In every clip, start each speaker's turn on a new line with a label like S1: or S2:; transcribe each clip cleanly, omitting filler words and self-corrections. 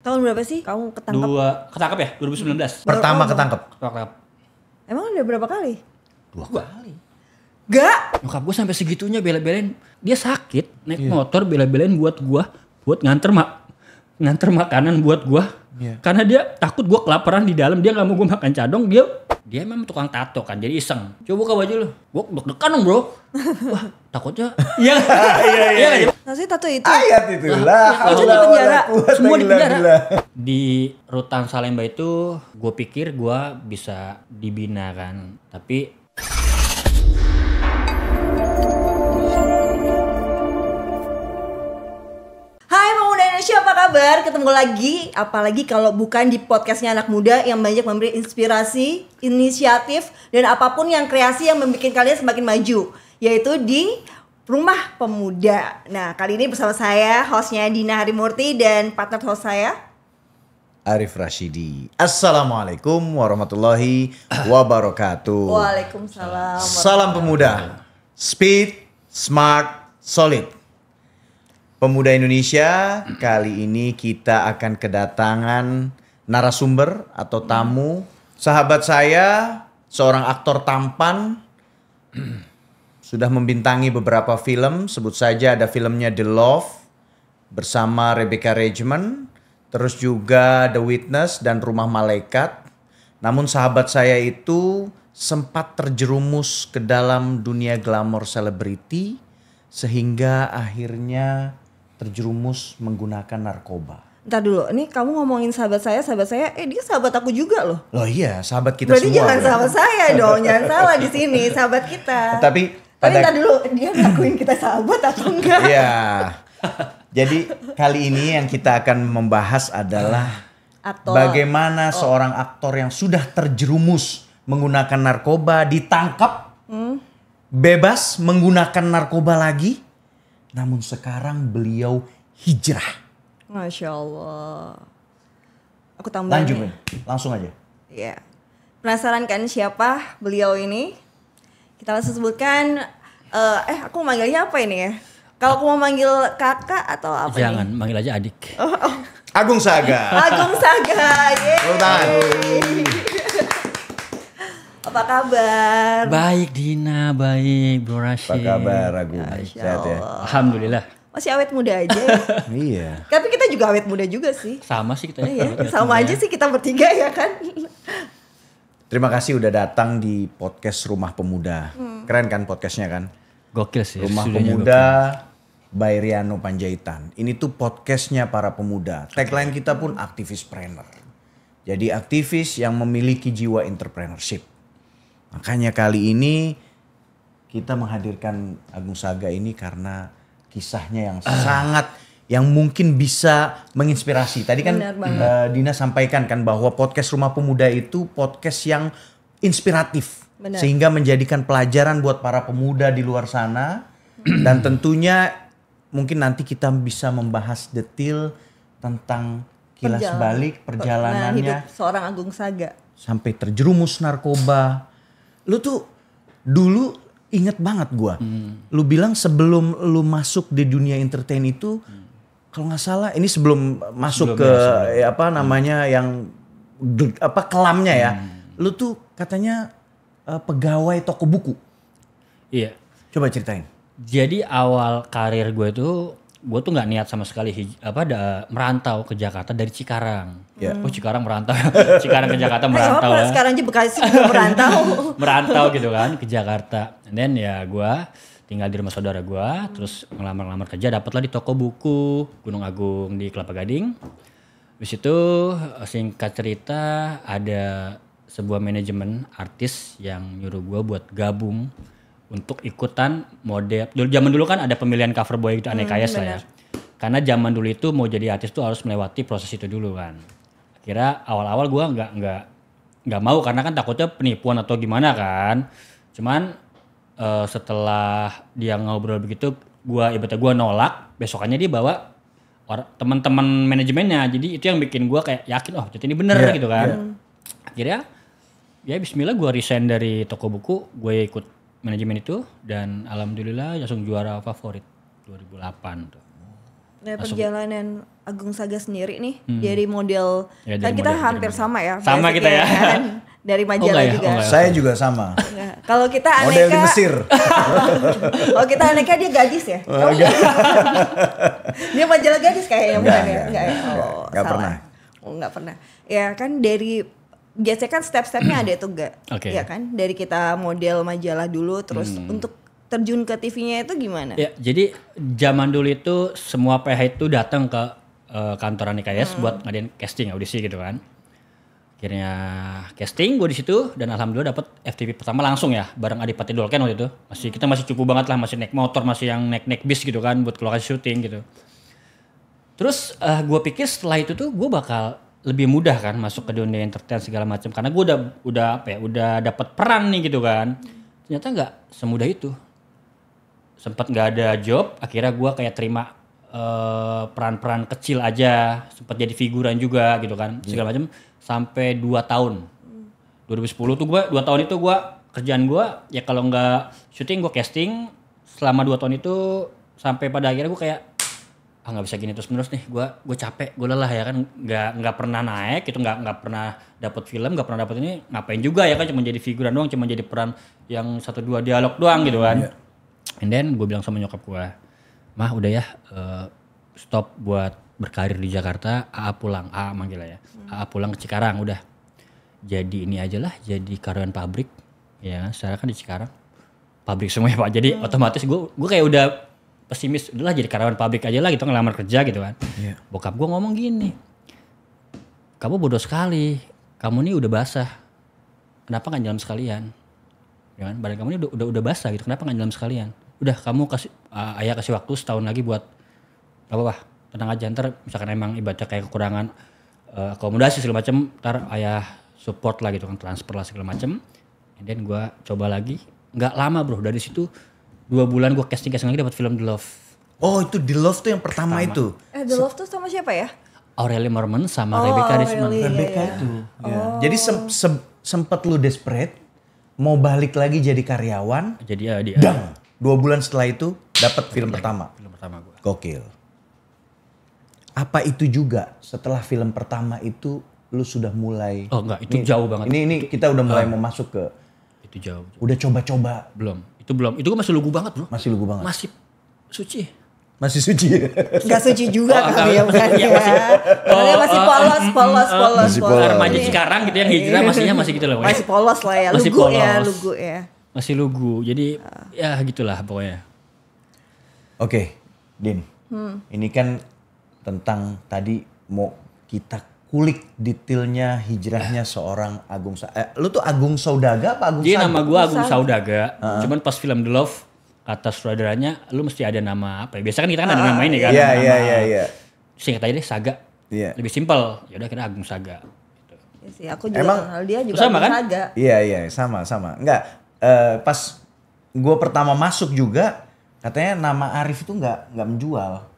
S1: Tahun berapa sih kamu ketangkap?
S2: Ketangkap ya? 2019.
S3: Pertama ketangkep.
S2: Ketangkap.
S1: Emang udah berapa kali?
S3: 2 kali.
S1: Gak?
S2: Nyokap gue sampai segitunya bela-belain. Dia sakit naik motor bela-belain buat nganter makanan buat gue. Karena dia takut gue kelaparan di dalam. Dia gak mau gue makan cadong. Dia memang tukang tato kan. Jadi iseng. Coba buka baju lu. Gue deg-degan dong bro. Wah takutnya. Iya.
S1: Maksudnya tato itu?
S3: Ayat itu lah.
S1: Itu di penjara.
S2: Semua di penjara. Di Rutan Salemba itu gue pikir gue bisa dibina kan. Tapi
S1: Hai pemuda Indonesia, apa kabar? Ketemu lagi, apalagi kalau bukan di podcastnya anak muda yang banyak memberi inspirasi, inisiatif, dan apapun yang kreasi yang membuat kalian semakin maju, yaitu di Rumah Pemuda. Nah, kali ini bersama saya, hostnya Dina Harimurti, dan partner host saya
S3: Arif Rashidi. Assalamualaikum warahmatullahi wabarakatuh.
S1: Waalaikumsalam.
S3: Salam pemuda. Speed, smart, solid. Pemuda Indonesia, kali ini kita akan kedatangan narasumber atau tamu. Sahabat saya, seorang aktor tampan, sudah membintangi beberapa film. Sebut saja ada filmnya The Love bersama Rebecca Regiment, terus juga The Witness dan Rumah Malaikat. Namun sahabat saya itu sempat terjerumus ke dalam dunia glamor selebriti sehingga akhirnya terjerumus menggunakan narkoba.
S1: Ntar dulu, ini kamu ngomongin sahabat saya, dia sahabat aku juga loh.
S3: Loh iya, sahabat kita
S1: Berarti
S3: semua.
S1: jangan sahabat saya dong, jangan salah di sini, sahabat kita.
S3: Tapi
S1: ntar dulu, dia ngakuin kita sahabat atau enggak?
S3: Iya. Jadi kali ini yang kita akan membahas adalah bagaimana seorang aktor yang sudah terjerumus menggunakan narkoba ditangkap, bebas menggunakan narkoba lagi, namun sekarang beliau hijrah.
S1: Masya Allah. Aku tambahin.
S3: Lanjut, langsung aja.
S1: Iya. Penasaran kan siapa beliau ini? Kita langsung sebutkan. Aku manggilnya apa ini ya? Kalau aku mau manggil kakak atau apa?
S2: jangan,
S1: nih?
S2: manggil aja adik.
S3: Agung Saga.
S1: Agung Saga.
S3: Tepuk tangan.
S1: Apa kabar?
S2: Baik Dina, baik Bro
S3: Apa
S2: Rashid.
S3: kabar Agung?
S1: Masya
S3: Sehat ya?
S1: Allah.
S2: Alhamdulillah.
S1: Masih awet muda aja ya?
S3: Iya.
S1: Tapi kita juga awet muda juga sih.
S2: Sama sih kita.
S1: Iya, sama aja sih kita bertiga ya kan?
S3: Terima kasih udah datang di podcast Rumah Pemuda. Keren kan podcastnya kan?
S2: Gokil sih.
S3: Rumah
S2: studionya
S3: Pemuda by Riano Panjaitan. Ini tuh podcastnya para pemuda. Tagline kita pun aktivispreneur. Jadi aktivis yang memiliki jiwa entrepreneurship. Makanya kali ini kita menghadirkan Agung Saga ini karena kisahnya yang sangat, yang mungkin bisa menginspirasi. Tadi kan Dina sampaikan kan bahwa podcast Rumah Pemuda itu podcast yang inspiratif.
S1: Benar.
S3: Sehingga menjadikan pelajaran buat para pemuda di luar sana. Dan tentunya mungkin nanti kita bisa membahas detail tentang kilas balik perjalanannya.
S1: hidup seorang Agung Saga.
S3: Sampai terjerumus narkoba. Lu tuh dulu inget banget gua. Lu bilang sebelum lu masuk di dunia entertain itu, kalau nggak salah ini sebelum masuk ke apa namanya yang kelamnya ya. Lu tuh katanya pegawai toko buku.
S2: Iya.
S3: Coba ceritain.
S2: Jadi awal karir gue tuh nggak niat sama sekali merantau ke Jakarta dari Cikarang.
S3: Yeah.
S2: Oh Cikarang merantau, Cikarang ke Jakarta merantau
S1: Apa
S2: ya.
S1: sekarang aja Bekasi juga merantau.
S2: Merantau gitu kan ke Jakarta. And then ya gue tinggal di rumah saudara gue, terus ngelamar kerja, dapatlah di toko buku Gunung Agung di Kelapa Gading. Habis itu singkat cerita ada sebuah manajemen artis yang nyuruh gue buat gabung untuk ikutan model. Zaman dulu kan ada pemilihan cover boy gitu aneka lah ya. Karena zaman dulu itu mau jadi artis tuh harus melewati proses itu dulu kan. Akhirnya awal-awal gue nggak mau karena kan takutnya penipuan atau gimana kan. Cuman setelah dia ngobrol begitu, gue nolak. Besokannya dia bawa teman-teman manajemennya. Jadi itu yang bikin gue kayak yakin jadi ini bener gitu kan. Akhirnya ya bismillah gue resign dari toko buku, gue ikut manajemen itu dan alhamdulillah langsung juara favorit 2008 tuh.
S1: Perjalanan Agung Saga sendiri nih dari model
S2: Ya,
S1: kan
S2: dari
S1: kita
S2: model,
S1: hampir
S2: dari
S1: sama ya.
S2: Sama kita ya.
S1: Kan? Dari majalah
S2: enggak ya?
S1: juga.
S2: Oh, enggak.
S3: Saya juga sama.
S1: Nah, kalau kita
S3: Model di
S1: aneka,
S3: Mesir.
S1: kalau kita aneka dia gadis ya. Dia majalah gadis kayaknya bukan ya? Enggak ya. Oh,
S3: Enggak
S1: salah.
S3: pernah.
S1: Oh, enggak pernah. Ya kan dari biasanya kan step-stepnya ada tuh enggak.
S2: Oke.
S1: Ya kan dari kita model majalah dulu terus untuk terjun ke TV-nya itu gimana?
S2: Ya, jadi zaman dulu itu semua PH itu datang ke kantor NKS buat ngadain casting, audisi gitu kan. Akhirnya casting gue di situ dan alhamdulillah dapet FTV pertama langsung ya bareng Adipati Dolken waktu itu. Kita masih cukup banget lah, masih naik motor, masih yang naik bis gitu kan buat ke lokasi syuting gitu. Terus gue pikir setelah itu tuh gue bakal lebih mudah kan masuk ke dunia entertain segala macam karena gue udah dapat peran nih gitu kan. Ternyata nggak semudah itu. Sempat nggak ada job, akhirnya gue kayak terima peran-peran kecil aja, sempat jadi figuran juga gitu kan segala macam sampai 2 tahun. 2010 tuh gue 2 tahun itu gue kerjaan gue ya kalau nggak syuting gue casting selama 2 tahun itu sampai pada akhirnya gue kayak nggak bisa gini terus menerus nih, gue capek, gue lelah ya kan, nggak pernah naik itu, nggak pernah dapet film, nggak pernah dapet ini, ngapain juga ya kan, cuma jadi figuran doang, cuma jadi peran yang 1-2 dialog doang gitu kan. And then gue bilang sama nyokap gue, mah udah ya stop buat berkarir di Jakarta, AA pulang, AA manggil ya, AA pulang ke Cikarang udah, jadi ini aja lah, jadi karyawan pabrik, ya kan, sekarang kan di Cikarang pabrik semua ya Pak, jadi otomatis gue kayak udah pesimis, udahlah jadi karyawan pabrik aja lah gitu, ngelamar kerja gitu kan. Bokap gue ngomong gini, kamu bodoh sekali, kamu nih udah basah, kenapa nggak nyelam sekalian? Ya kan? Badan kamu ini udah basah gitu, kenapa nggak nyelam sekalian? Udah kamu kasih, ayah kasih waktu setahun lagi buat apa-apa, tenang aja, ntar misalkan emang ibaratnya kayak kekurangan akomodasi segala macam, ntar ayah support lah gitu kan, transfer lah segala macam. And then gue coba lagi, nggak lama bro, dari situ 2 bulan gue casting lagi dapat film The Love.
S3: Oh itu The Love tuh yang pertama itu.
S1: The Love tuh sama siapa ya?
S2: Aurelie Merman sama Rebecca Desmond.
S3: Rebecca itu. Ya. Jadi sempet lu desperate, mau balik lagi jadi karyawan.
S2: Jadi ya dia.
S3: Dang, 2 bulan setelah itu dapat film pertama.
S2: Film pertama gue.
S3: Gokil. Apa itu juga setelah film pertama itu lu sudah mulai?
S2: Oh enggak, itu jauh banget.
S3: Ini kita udah mulai mau masuk ke.
S2: Itu jauh.
S3: Udah coba-coba.
S2: Belum. Itu belum. Itu gue masih lugu banget bro.
S3: Masih lugu banget.
S2: Masih suci.
S3: Masih suci.
S1: Gak suci juga kali ya bukan
S2: iya,
S1: ya. Karena masih polos.
S3: Masih polos.
S2: Remaja Cikarang gitu yang hijrah masih gitu loh.
S1: Masih polos lah ya,
S2: Masih
S1: lugu
S2: polos.
S1: ya, lugu ya.
S2: Masih lugu. Jadi ya gitulah pokoknya.
S3: Oke, Din. Ini kan tentang tadi mau kita kulik detailnya hijrahnya seorang Agung lu tuh Agung Saudaga apa Agung
S2: Jadi
S3: Saga?
S2: nama gue Agung Saudaga. Cuman pas film The Love kata sutradaranya lu mesti ada nama apa ya? Biasa kan kita kan ada nama ini kan.
S3: Iya.
S2: Singkat aja deh Saga.
S3: Iya.
S2: Lebih simpel. Ya udah kira Agung Saga.
S1: Ya sih, aku juga
S3: Emang
S1: kenal dia juga
S2: sama kan?
S1: Saga.
S3: Iya, sama. Enggak, pas gue pertama masuk juga katanya nama Arif itu enggak menjual.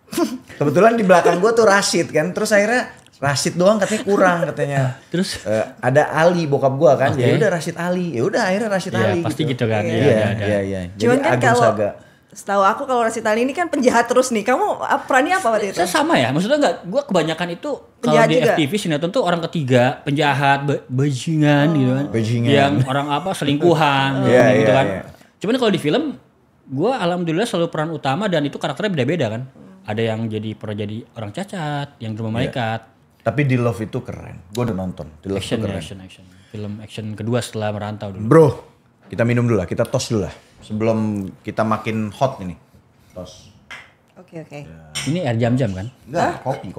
S3: Kebetulan di belakang gue tuh Rashid kan, terus akhirnya Rashid doang katanya kurang katanya.
S2: Terus
S3: ada Ali bokap gue kan,
S2: Oke.
S3: ya udah Rashid Ali, ya udah akhirnya Rashid
S2: ya
S3: Ali.
S2: pasti gitu kan.
S3: Iya.
S1: Cuman
S3: Jadi
S1: kan
S3: Agung
S1: kalau
S3: Saga.
S1: setahu aku kalau Rashid Ali ini kan penjahat terus nih. Kamu perannya apa waktu itu?
S2: Saya sama ya, maksudnya enggak, gue kebanyakan itu kalau
S1: Penjahat
S2: di
S1: juga?
S2: FTV sinetron tuh orang ketiga, penjahat, bajingan gitu kan.
S3: Bajingan.
S2: Yang orang apa selingkuhan
S3: Iya,
S2: gitu
S3: iya,
S2: kan.
S3: iya.
S2: Cuman kalau di film, gue alhamdulillah selalu peran utama dan itu karakternya beda-beda kan. Ada yang pernah jadi orang cacat, yang di rumah malaikat.
S3: Tapi di Love itu keren, gue udah nonton. Di Love itu keren.
S2: Action. Film action kedua setelah merantau dulu.
S3: Bro, kita minum dulu lah, kita tos dulu lah. Sebelum kita makin hot ini. Tos.
S1: Oke.
S2: Ini air jam-jam kan?
S3: Enggak, kopi.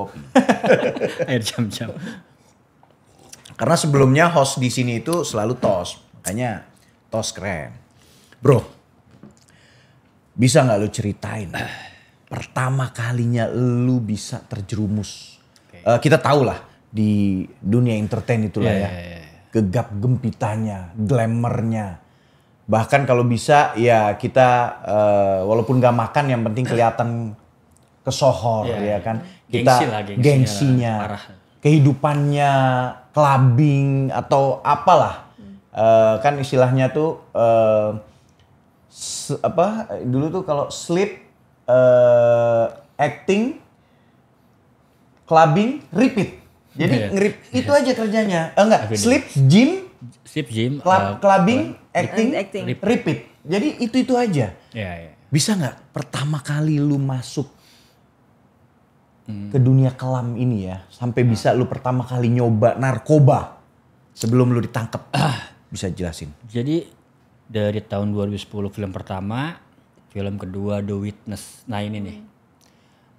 S2: Air jam-jam.
S3: Karena sebelumnya host di sini itu selalu tos. Makanya tos keren. Bro, bisa nggak lu ceritain pertama kalinya lu bisa terjerumus? Kita tahu lah di dunia entertain itulah ya. Gegap gempitanya, glamournya. Bahkan kalau bisa ya kita walaupun gak makan yang penting kelihatan kesohor ya kan. Kita
S2: Gengsi lah,
S3: gengsinya,
S2: parah.
S3: kehidupannya, clubbing atau apalah. Kan istilahnya tuh dulu tuh kalau sleep, acting, clubbing, repeat. Jadi itu aja kerjanya. Enggak, sleep, gym, clubbing, acting, repeat. Jadi itu aja.
S2: Iya.
S3: Bisa nggak pertama kali lu masuk ke dunia kelam ini ya, sampai bisa lu pertama kali nyoba narkoba sebelum lu ditangkap? Bisa jelasin?
S2: Jadi dari tahun 2010 film pertama, film kedua The Witness. Nah ini nih,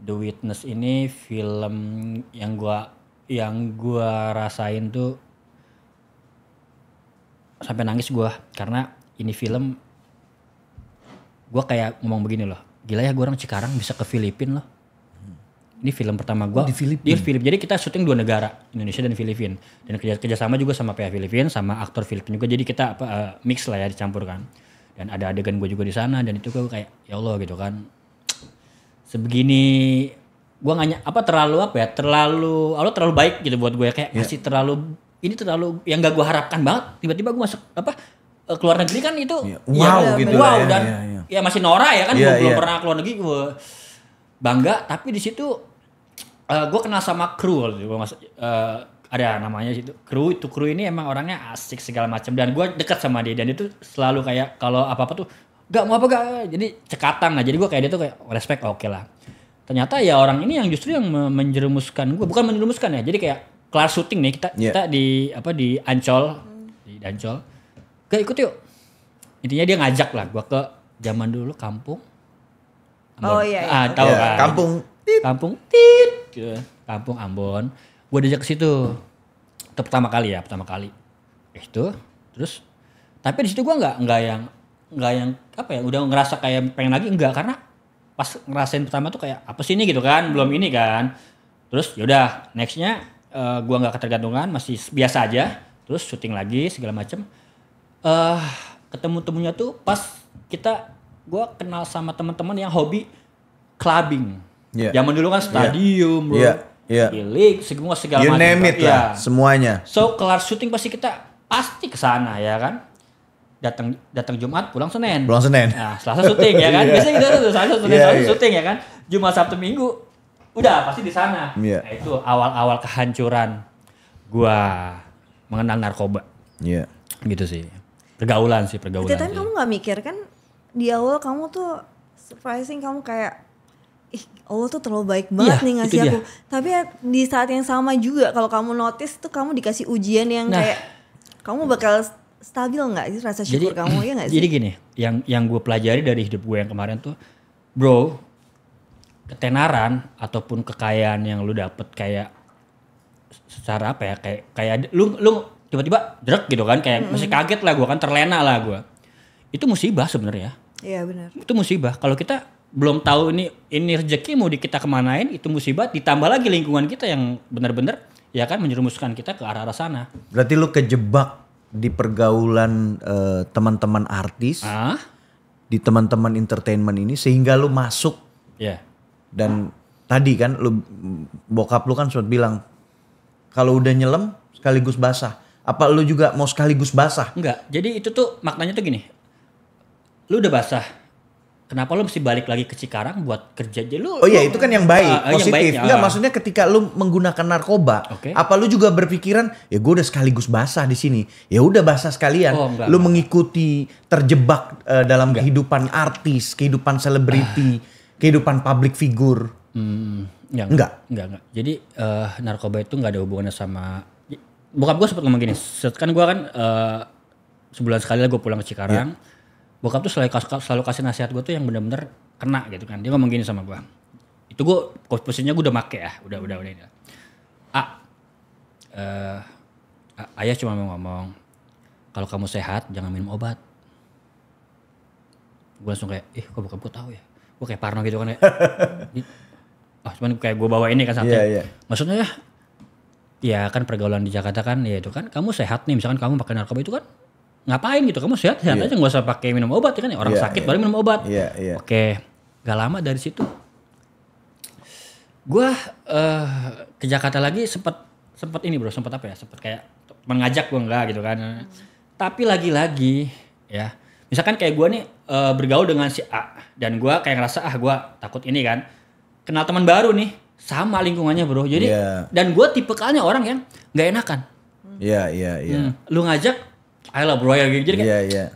S2: The Witness ini film yang gua rasain tuh sampai nangis gua, karena ini film gua kayak ngomong begini loh, gila ya gua orang Cikarang bisa ke Filipina loh. Ini film pertama gua
S3: di Filipina.
S2: Jadi kita syuting 2 negara, Indonesia dan Filipina, dan kerjasama juga sama pihak Filipina sama aktor Filipina juga, jadi kita mix lah ya, dicampur kan. Dan ada adegan gue juga di sana, dan itu gue kayak ya Allah gitu kan, sebegini gue nggak terlalu baik gitu buat gue, kayak masih terlalu yang gak gue harapkan banget. Tiba-tiba gue masuk keluar negeri kan itu
S3: gitu
S2: wow,
S3: ya,
S2: dan ya masih Nora ya kan, belum pernah keluar negeri, gue bangga. Tapi di situ gue kenal sama kru, ada namanya situ kru ini emang orangnya asik segala macam, dan gue dekat sama dia, dan itu selalu kayak kalau apa-apa tuh gak mau jadi cekatan lah. Jadi gue kayak dia tuh kayak respect, oke lah. Ternyata ya orang ini yang justru yang menjerumuskan gue, bukan menjerumuskan ya, jadi kayak kelar syuting nih kita di Ancol, gak ikut yuk, intinya dia ngajak lah gue ke zaman dulu kampung Ambon. Tahu kan kampung kampung Ambon, gue diajak ke situ. Itu pertama kali itu. Terus tapi di situ gue nggak yang apa ya, udah ngerasa kayak pengen lagi, enggak, karena pas ngerasain pertama tuh kayak apa sih ini gitu kan, belum ini kan. Terus yaudah nextnya gue nggak ketergantungan, masih biasa aja. Terus syuting lagi segala macem. Ketemu-temunya tuh pas gue kenal sama teman-teman yang hobi clubbing. Zaman dulu kan stadium, bro. Bilik, segala macam.
S3: You name it lah, semuanya.
S2: So kelar syuting pasti ke sana ya kan. Datang Jumat, pulang Senin. Nah, Selasa syuting ya kan. Biasanya gitu tuh, Selasa syuting ya kan. Jumat, Sabtu, Minggu udah pasti di sana. Nah, itu awal-awal kehancuran gua mengenal narkoba. Gitu sih. Pergaulan.
S1: Tapi kamu gak mikir kan di awal kamu tuh surprising, kamu kayak Allah tuh terlalu baik banget nih ngasih aku. Tapi di saat yang sama juga kalau kamu notice tuh kamu dikasih ujian yang kayak kamu bakal stabil nggak sih rasa syukur kamu, ya nggak sih?
S2: Jadi gini, yang gue pelajari dari hidup gue yang kemarin tuh, bro, ketenaran ataupun kekayaan yang lu dapet kayak secara apa ya, kayak lu tiba-tiba jerek gitu kan, kayak masih kaget lah gue kan, terlena lah gue. Itu musibah sebenarnya.
S1: Iya benar.
S2: Itu musibah. Kalau kita belum tahu ini rezeki mau kita kemanain, itu musibah. Ditambah lagi lingkungan kita yang benar-benar ya kan menjerumuskan kita ke arah sana.
S3: Berarti lu kejebak di pergaulan teman-teman artis, di teman-teman entertainment ini, sehingga lu masuk. Dan tadi kan bokap lu kan sempat bilang kalau udah nyelam sekaligus basah. Apa lu juga mau sekaligus basah?
S2: Enggak. Jadi itu tuh maknanya tuh gini. Lu udah basah, kenapa lu mesti balik lagi ke Cikarang buat kerja? Jadi
S3: itu kan yang baik, positif.
S2: Yang
S3: enggak, maksudnya ketika lu menggunakan narkoba, apa lu juga berpikiran ya gue udah sekaligus basah di sini, ya udah basah sekalian. Lu mengikuti terjebak dalam kehidupan artis, kehidupan selebriti, kehidupan public figure. Enggak.
S2: Jadi narkoba itu nggak ada hubungannya sama. Bokap gue sempat ngomong gini, kan gue kan sebulan sekali lah gue pulang ke Cikarang. Bokap tuh selalu kasih nasihat gue tuh yang benar-benar kena gitu kan. Dia ngomong gini sama gue. Itu gue posisinya gue udah make ya, udah ini. Ayah cuma mau ngomong, kalau kamu sehat jangan minum obat. Gue langsung kayak, kok bokap gue tahu ya? Gue kayak parno gitu kan ya. Cuman kayak gue bawa ini kan santai. Maksudnya ya kan pergaulan di Jakarta kan ya itu kan, kamu sehat nih, misalkan kamu pakai narkoba itu kan ngapain gitu, kamu sehat aja, nggak usah pakai minum obat ya kan, orang sakit baru minum obat. Oke, gak lama dari situ gue ke Jakarta lagi, sempat ini bro, sempat kayak mengajak gue enggak gitu kan. Tapi lagi-lagi ya, misalkan kayak gue nih bergaul dengan si A, dan gue kayak ngerasa gue takut ini kan, kenal teman baru nih, sama lingkungannya bro. Jadi
S3: Iya.
S2: dan gue tipikalnya orang yang nggak enakan.
S3: Iya.
S2: Lu ngajak, ayolah bro ya gitu. Jadi kayak,
S3: Iya.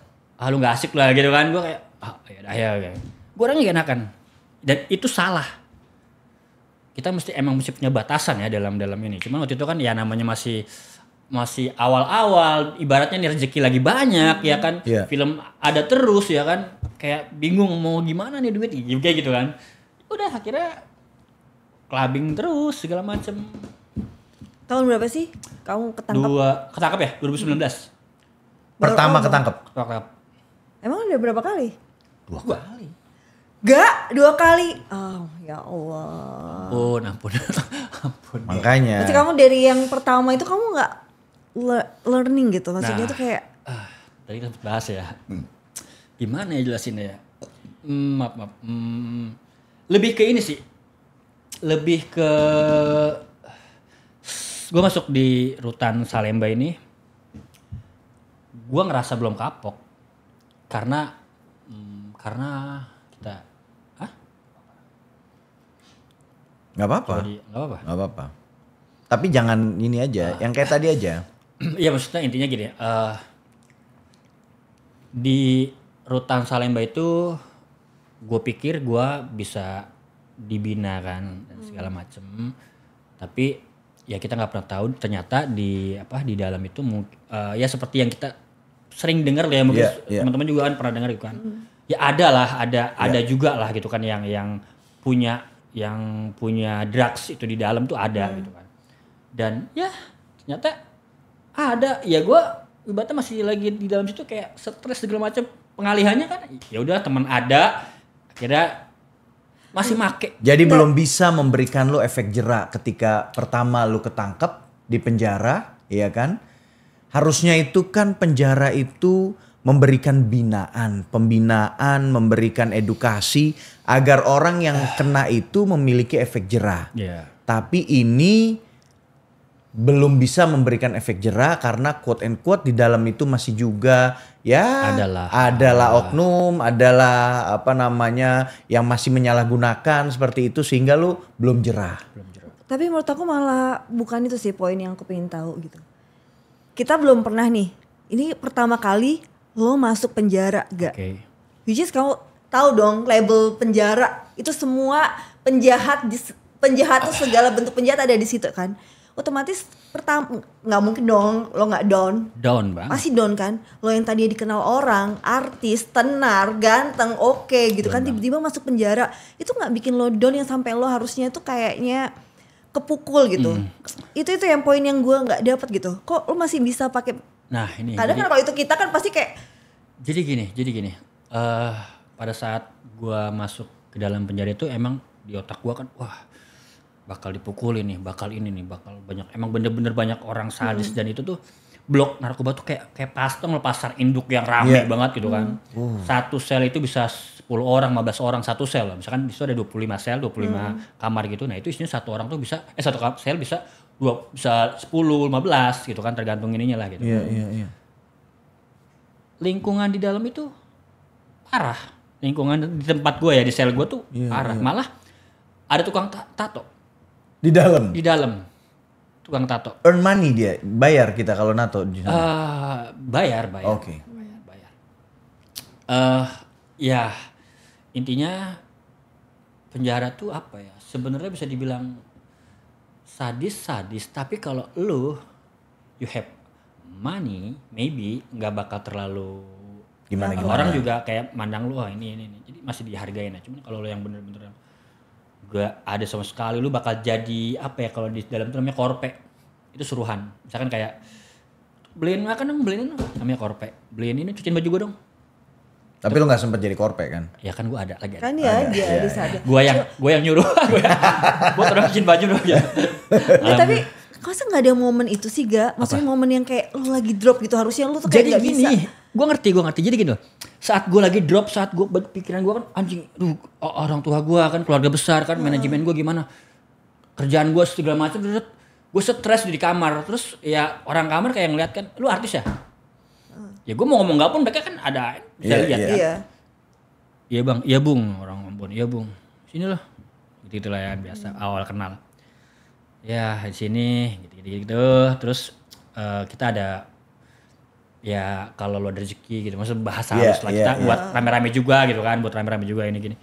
S2: lu nggak asik lah gitu kan. Gue kayak, ya. Gue orangnya gak enakan. Dan itu salah. Kita mesti punya batasan ya dalam ini. Cuman waktu itu kan ya namanya masih awal-awal, ibaratnya nih rezeki lagi banyak ya kan.
S3: Iya.
S2: Film ada terus ya kan. Kayak bingung mau gimana nih duit kayak gitu kan. Udah akhirnya clubbing terus segala macem.
S1: Tahun berapa sih kamu ketangkap?
S2: Ketangkap ya 2019.
S3: Pertama ketangkep.
S2: Ketangkap.
S1: Emang udah berapa kali?
S3: 2 kali.
S1: Gak, 2 kali. Oh ya Allah.
S2: Ampun. Ampun.
S3: Makanya.
S1: Berarti kamu dari yang pertama itu kamu gak learning gitu? Maksudnya
S2: Nah.
S1: tuh kayak
S2: Tadi kita bahas ya. Gimana ya jelasinnya ya? Maaf. Lebih ke ini sih. Lebih ke gue masuk di rutan Salemba ini. Gue ngerasa belum kapok. Karena kita
S3: Gak apa-apa.
S2: Nggak apa-apa.
S3: Gak apa-apa. Tapi jangan ini aja, yang kayak tadi aja.
S2: Iya maksudnya intinya gini. Di rutan Salemba itu gue pikir gue bisa dibina kan dan segala macem. Tapi ya kita nggak pernah tahu ternyata di dalam itu ya seperti yang kita sering dengar ya mungkin teman-teman juga kan pernah dengar gitu kan. Ya ada juga lah gitu kan yang punya drugs itu di dalam tuh ada gitu kan. Dan ya ternyata ada, ya gue ibaratnya masih lagi di dalam situ kayak stres segala macam, pengalihannya kan ya udah teman ada, akhirnya masih make.
S3: Jadi belum bisa memberikan lu efek jerak ketika pertama lu ketangkep di penjara, iya kan? Harusnya itu kan penjara itu memberikan pembinaan, memberikan edukasi agar orang yang kena itu memiliki efek jerak.
S2: Yeah.
S3: Tapi ini belum bisa memberikan efek jerak karena quote and quote di dalam itu masih juga ya adalah oknum, adalah yang masih menyalahgunakan seperti itu sehingga lu belum jerah.
S1: tapi menurut aku malah bukan itu sih poin yang aku pengen tahu gitu. Kita belum pernah nih, ini pertama kali lo masuk penjara gak?
S2: Okay.
S1: Which is kamu tahu dong label penjara itu semua penjahat tuh segala bentuk penjahat ada di situ kan. Otomatis pertama nggak mungkin dong lo nggak down.
S2: Down bang.
S1: Pasti down kan. Lo yang tadi dikenal orang, artis, tenar, ganteng, oke gitu kan, tiba-tiba masuk penjara itu nggak bikin lo down yang sampai lo harusnya tuh kayaknya kepukul gitu. Itu yang poin yang gue nggak dapat gitu. Kok lo masih bisa pakai?
S2: Nah ini.
S1: Kadang kan kalau itu kita kan pasti kayak.
S2: Jadi gini. Pada saat gue masuk ke dalam penjara itu emang di otak gue kan, wah bakal dipukulin nih, bakal banyak. Emang bener-bener banyak orang sadis dan itu tuh blok narkoba tuh kayak pasar induk yang rame banget gitu kan. Satu sel itu bisa 10 orang, 15 orang satu sel. Misalkan di situ ada 25 sel, 25 kamar gitu. Nah itu isinya satu orang tuh satu sel bisa 10, 15 gitu kan, tergantung ininya lah gitu.
S3: Iya.
S2: Lingkungan di dalam itu parah. Lingkungan di tempat gue ya, di sel gue tuh parah. Malah ada tukang tato.
S3: Di dalam?
S2: Di dalam. Tukang tato.
S3: Earn money dia, bayar kita kalau nato di sana?
S2: Bayar.
S3: Oke.
S2: Bayar. Ya intinya penjara tuh apa ya? Sebenarnya bisa dibilang sadis, tapi kalau lu you have money, maybe nggak bakal terlalu
S3: Gimana?
S2: Orang juga kayak mandang lu, wah ini. Jadi masih dihargain ya. Cuman kalau lu yang bener-bener gak ada sama sekali, lu bakal jadi apa ya, kalau di dalam itu namanya korpe. Itu suruhan. Misalkan kayak beliin makan dong, namanya korpe. Beliin ini, cuciin baju gue dong.
S3: Tapi lu gak sempet jadi korpe kan?
S2: Ya kan gue ada lagi.
S1: Kan dia di sana.
S2: Gue yang nyuruh. Gue terus cuciin baju dong ya.
S1: Tapi masa gak ada momen itu sih gak? Maksudnya momen yang kayak lo lagi drop gitu, harusnya lo tuh kayak
S2: jadi
S1: gak
S2: gini,
S1: bisa.
S2: gue ngerti. Jadi gini loh, saat gue lagi drop, saat gue pikiran gue kan anjing, orang tua gue kan keluarga besar kan, manajemen gue gimana, kerjaan gue segala macam, gue stres di kamar, terus ya orang kamar kayak ngeliat kan, lu artis ya? Ya gue mau ngomong gak pun mereka kan ada bisa lihat kan.
S1: Iya.
S2: Iya bang, iya bung, orang ngomong, iya bung, sini lah, gitu lah ya biasa awal kenal. Ya di sini gitu. Terus kita ada ya kalau lo ada rezeki gitu, maksud bahasa halus lah kita buat rame-rame juga gitu kan, buat rame-rame juga ini gini.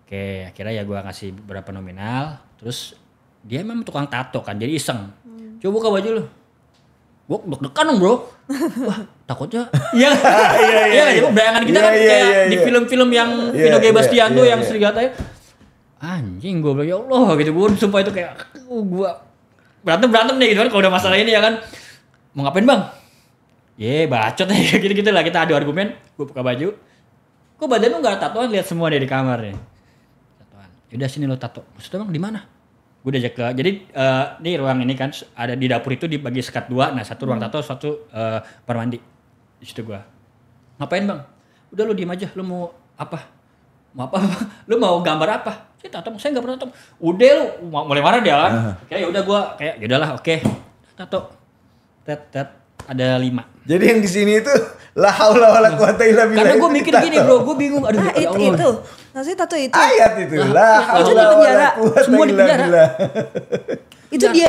S2: Oke, akhirnya ya gue ngasih beberapa nominal, terus dia memang tukang tato kan, jadi iseng. Coba buka baju lu. Gue deg-degan dong bro. Wah takutnya. Iya. Jadi bayangan kita kan kayak di film-film yang Vino G. Bastian tuh yang serigala. Anjing gue bilang ya Allah gitu. Gue sumpah itu kayak gue berantem nih gitu kan kalau udah masalah ini ya kan. Mau ngapain bang? Bacot ya gitu-gitu lah. Kita adu argumen. Gue buka baju. Kok badan lu gak tatoan, lihat semua deh di kamar nih. Tatoan. Yaudah sini lo tato. Maksudnya bang di mana? Gue diajak ke, jadi nih ruang ini kan ada di dapur itu dibagi sekat 2, nah satu ruang tato, satu kamar mandi. Di situ gue. Ngapain bang? Udah lu diem aja, lu mau apa? Mau apa? Lu mau gambar apa? Saya tato, saya nggak pernah tato. Udah lu mulai marah dia kan? Kayak udah gue kayak yaudahlah oke. Tato. Tet ada 5.
S3: Jadi yang di sini itu la haula wala quwata illa billah.
S2: Karena gue mikir gini bro, gue bingung. Aduh ya Allah.
S1: Itu. Maksudnya tato itu.
S3: Ayat itu. La
S1: itu di
S3: haula
S1: penjara.
S3: wala quwata
S2: Semua di
S3: illa
S2: penjara.
S3: billah.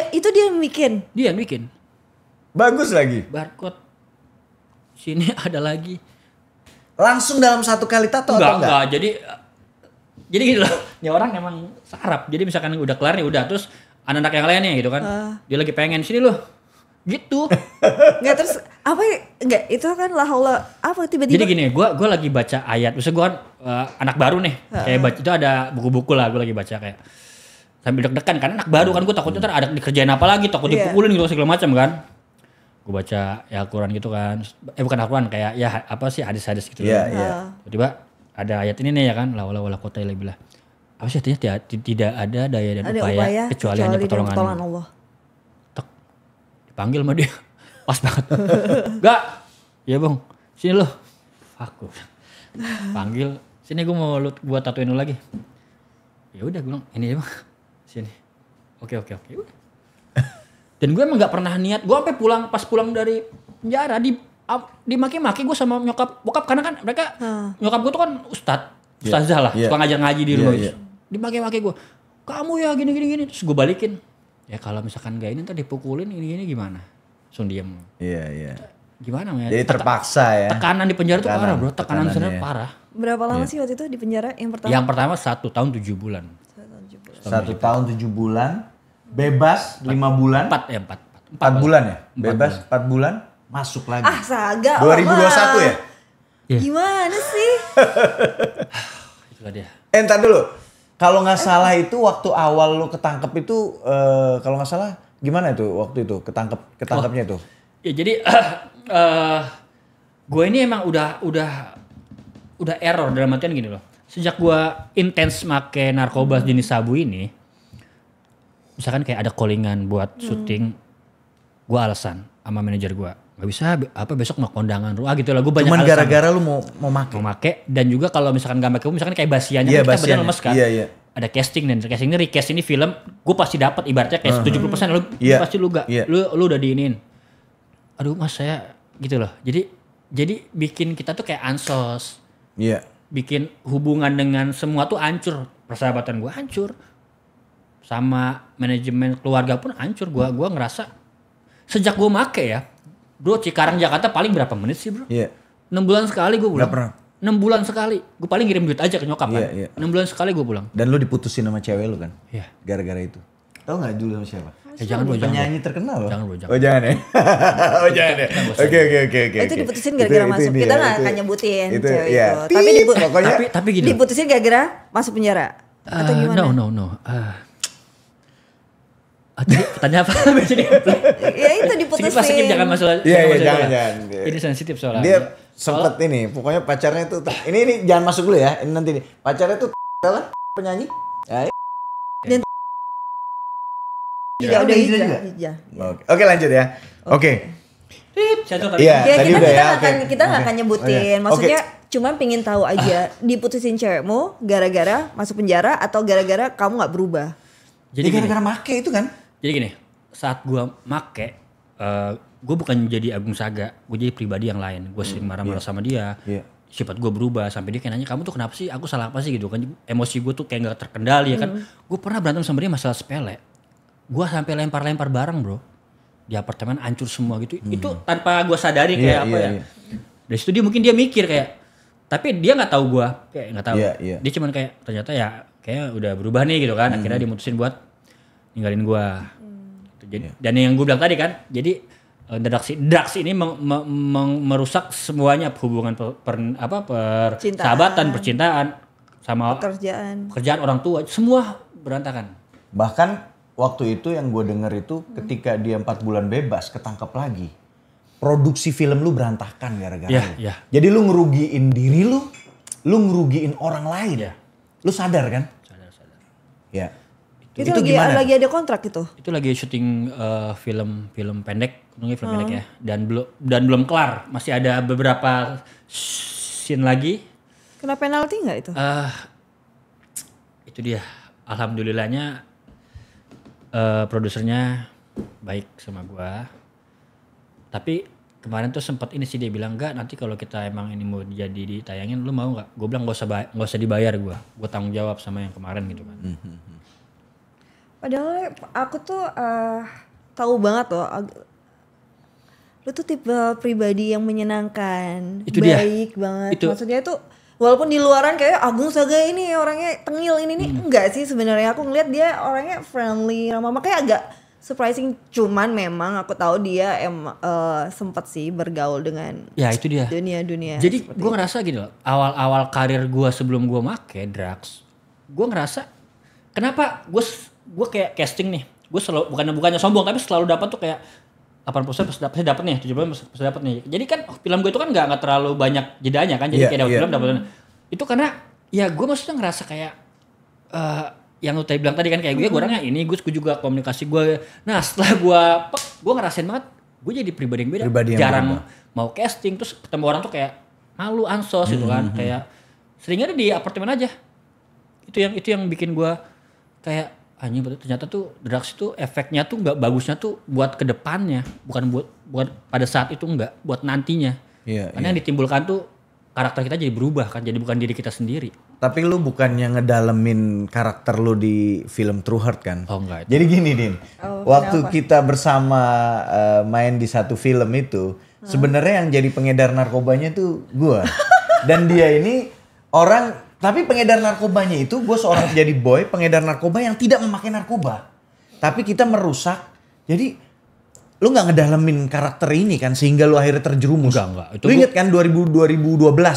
S1: Itu dia yang bikin.
S2: Dia yang bikin.
S3: Bagus lagi.
S2: Barcode. Sini ada lagi.
S3: Langsung dalam satu kali tato atau enggak?
S2: Enggak. Jadi gini loh. Ini orang emang sarap. Jadi misalkan udah kelar nih udah, terus anak-anak yang lain nih gitu kan. Dia lagi pengen sini loh. Gitu.
S1: Enggak terus apa ya? Enggak, itu kan la haula apa tiba-tiba.
S2: Jadi gini, gue lagi baca ayat. Maksudnya gue kan anak baru nih. Kayak baca itu ada buku-buku lah, gue lagi baca kayak sambil deg-degan kan anak baru kan, gue takutnya ntar ada dikerjain apa lagi, takut dipukulin gitu segala macam kan. Gue baca ya Al-Quran gitu kan. Bukan Al-Quran, kayak ya apa sih hadis-hadis gitu.
S3: Iya.
S2: Tiba-tiba ada ayat ini nih ya kan, la haula wala quwata illa billah. Apa sih artinya? Tidak ada daya dan upaya kecuali hanya pertolongan
S1: Allah.
S2: Panggil sama dia. Pas banget. Enggak. Ya bang. Sini lo. Aku. Panggil. Sini gue mau buat tatoin lu lagi. Ya udah gue bilang ini ya bang. Sini. Oke. Udah. Dan gue emang gak pernah niat. Gue sampai pas pulang dari penjara dimaki-maki gue sama nyokap bokap karena kan mereka nyokap gue tuh kan ustazah lah. Suka ngajar ngaji di rumah. Dimaki-maki gue. Kamu ya gini. Terus gue balikin. Ya kalau misalkan gak ini ntar dipukulin ini gimana? Langsung diem.
S3: Iya.
S2: Gimana ya?
S3: Jadi terpaksa ya.
S2: Tekanan di penjara tuh parah bro. Tekanan sebenarnya parah.
S1: Berapa lama sih waktu itu di penjara yang pertama?
S2: Yang pertama 1 tahun 7 bulan.
S3: 1 tahun 7 bulan. Bebas 5 bulan.
S2: 4
S3: bulan ya? Bebas 4 bulan. Masuk lagi.
S1: Saga.
S3: 2021 ya?
S1: Gimana sih?
S2: Itulah dia.
S3: Entar dulu. Kalau nggak salah itu waktu awal lu ketangkep itu kalau nggak salah gimana itu waktu itu ketangkepnya itu?
S2: Ya jadi gue ini emang udah error dalam artian gini loh. Sejak gue intens make narkoba jenis sabu ini, misalkan kayak ada callingan buat syuting, gue alasan sama manajer gue nggak bisa besok mau kondangan lu gitu lah. Gue banyak
S3: cuman
S2: alasan.
S3: gara-gara lu mau make
S2: Dan juga kalau misalkan gak make, misalkan kayak basiannya kan kita badan lemes kan.
S3: Iya.
S2: Ada casting dan casting ini recast ini film gue pasti dapat ibaratnya kayak 70% lu pasti lu gak lu udah diinin. Aduh mas saya gitu loh. Jadi bikin kita tuh kayak ansos.
S3: Iya.
S2: Bikin hubungan dengan semua tuh hancur. Persahabatan gue hancur. Sama manajemen keluarga pun hancur. Gue ngerasa sejak gue make ya. Bro Cikarang Jakarta paling berapa menit sih bro?
S3: Iya.
S2: 6 bulan sekali gue pulang.
S3: Gak pernah.
S2: 6 bulan sekali. Gue paling ngirim duit aja ke nyokap kan.
S3: Iya.
S2: 6 bulan sekali gue pulang.
S3: Dan lu diputusin sama cewek lu kan?
S2: Iya.
S3: Gara-gara itu. Tahu nggak dulu sama siapa?
S2: Jangan bro,
S3: Penyanyi terkenal loh.
S2: Jangan bro, jangan.
S3: Oh jangan ya? Jangan ya? Oke.
S1: Itu diputusin gara-gara masuk. Kita nggak akan nyebutin cewek
S3: iya.
S1: itu.
S2: Tapi gini.
S1: Diputusin gara-gara masuk penjara. Atau gimana?
S2: No. Tanya apa?
S1: Ya itu diputusin.
S2: Skip jangan masalah.
S3: Iya, jangan.
S2: Ini sensitif soalnya.
S3: Dia sempet ini, pokoknya pacarnya tuh, ini jangan masuk dulu ya, ini nanti nih. Pacarnya tuh adalah penyanyi.
S1: Ya udah
S3: hijrah. Oke lanjut ya. Oke.
S2: Iya,
S3: tadi udah ya.
S1: Kita nggak akan nyebutin. Maksudnya cuma pingin tahu aja diputusin cewekmu gara-gara masuk penjara atau gara-gara kamu nggak berubah.
S3: Jadi gara-gara make itu kan?
S2: Jadi gini, saat gue make, gue bukan jadi Agung Saga, gue jadi pribadi yang lain. Gue sering marah-marah sama dia. sifat gue berubah sampai dia kayak nanya kamu tuh kenapa sih, aku salah apa sih gitu kan, emosi gue tuh kayak gak terkendali ya kan. Gue pernah berantem sama dia masalah sepele, gue sampai lempar-lempar barang bro di apartemen, hancur semua gitu. Itu tanpa gue sadari kayak apa ya. Dari situ dia mungkin dia mikir kayak, tapi dia nggak tahu gue kayak nggak tahu. Dia cuman kayak ternyata ya kayak udah berubah nih gitu kan. Akhirnya dia mutusin buat ninggalin gue. Dan yang gue bilang tadi kan, jadi drugs ini merusak semuanya, hubungan persahabatan, percintaan, sama pekerjaan orang tua, semua berantakan.
S3: Bahkan waktu itu yang gue denger itu ketika dia 4 bulan bebas ketangkep lagi, produksi film lu berantakan gara-gara lu. Jadi lu ngerugiin diri lu ngerugiin orang lain. Lu sadar kan? Sadar. Ya.
S1: Itu lagi ada kontrak itu?
S2: Itu lagi syuting film pendek, film pendek ya. Dan belum kelar, masih ada beberapa scene lagi.
S1: Kena penalti nggak itu?
S2: Itu dia. Alhamdulillahnya produsernya baik sama gua. Tapi kemarin tuh sempat ini sih dia bilang, enggak nanti kalau kita emang ini mau jadi ditayangin lu mau nggak? Gue bilang nggak usah dibayar gua tanggung jawab sama yang kemarin gitu kan.
S1: Padahal aku tuh tahu banget loh, lu tuh tipe pribadi yang menyenangkan,
S2: itu
S1: baik banget. Maksudnya tuh walaupun di luaran kayak Agung Saga ini orangnya tengil ini enggak sih sebenarnya. Aku ngeliat dia orangnya friendly, ramah, makanya agak surprising. Cuman memang aku tahu dia sempat sih bergaul dengan
S2: itu dia dunia. Jadi gue ngerasa gini loh, awal karir gue sebelum gue make drugs, gue ngerasa kenapa gue kayak casting nih, gue selalu bukannya sombong tapi selalu dapat tuh kayak 80% pasti dapat nih, 70% pasti dapat nih. Jadi kan film gue itu kan nggak terlalu banyak jedanya kan, jadi kayak dapat film dapat. Itu karena ya gue maksudnya ngerasa kayak yang lu tadi bilang tadi kan, kayak gue orangnya ini, gue juga komunikasi gue. Nah setelah gue ngerasain banget, gue jadi pribadi yang beda. Jarang mau casting, terus ketemu orang tuh kayak malu, ansos gitu kan, kayak seringnya di apartemen aja. Itu yang bikin gue kayak ternyata tuh drugs itu efeknya tuh nggak bagusnya tuh buat kedepannya, bukan buat pada saat itu, nggak buat nantinya. Karena yang ditimbulkan tuh karakter kita jadi berubah kan, jadi bukan diri kita sendiri. Tapi lu bukannya ngedalemin karakter lu di film True Heart kan? Oh enggak. Jadi gini Din, waktu kita bersama main di satu film itu, sebenarnya yang jadi pengedar narkobanya tuh gua. Dan dia ini orang. Tapi pengedar narkobanya itu, gue seorang jadi boy pengedar narkoba yang tidak memakai narkoba. Tapi kita merusak. Jadi lu gak ngedalemin karakter ini kan sehingga lu akhirnya terjerumus. Enggak. Lu inget kan 2012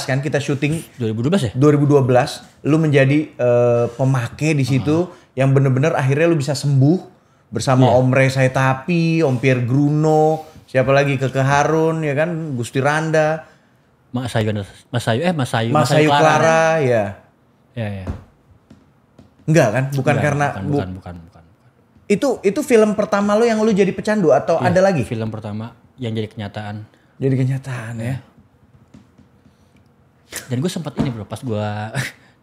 S2: kan kita syuting. 2012 ya? 2012. Lu menjadi pemakai di situ yang bener-bener akhirnya lu bisa sembuh. Bersama Om Rey Saitapi, Om Pierre Gruno, siapa lagi, Keke Harun ya kan, Gusti Randa. Mas Sayu Clara ya. Ya. Enggak kan? Bukan karena bukan. Itu film pertama lo yang lo jadi pecandu atau ada lagi? Film pertama yang jadi kenyataan. Jadi kenyataan ya. Dan gue sempat ini bro, pas gue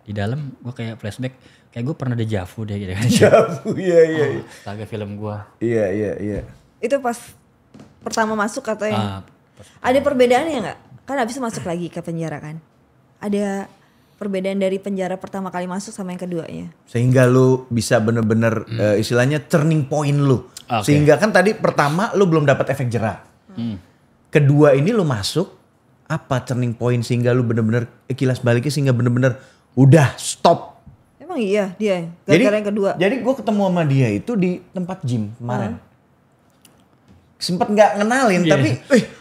S2: di dalam gue kayak flashback, kayak gue pernah deja vu deh gitu kan. Deja vu, iya. Astaga film gue. Iya. Itu pas pertama masuk atau yang ada perbedaannya nggak? Kan habis itu masuk lagi ke penjara kan. Ada perbedaan dari penjara pertama kali masuk sama yang keduanya. Sehingga lu bisa bener-bener istilahnya turning point lu. Sehingga kan tadi pertama lu belum dapat efek jerak. Kedua ini lu masuk, apa turning point sehingga lu bener-bener kilas baliknya sehingga bener-bener udah stop. Emang iya dia gara-gara yang kedua. Jadi gue ketemu sama dia itu di tempat gym kemarin. Sempet nggak ngenalin tapi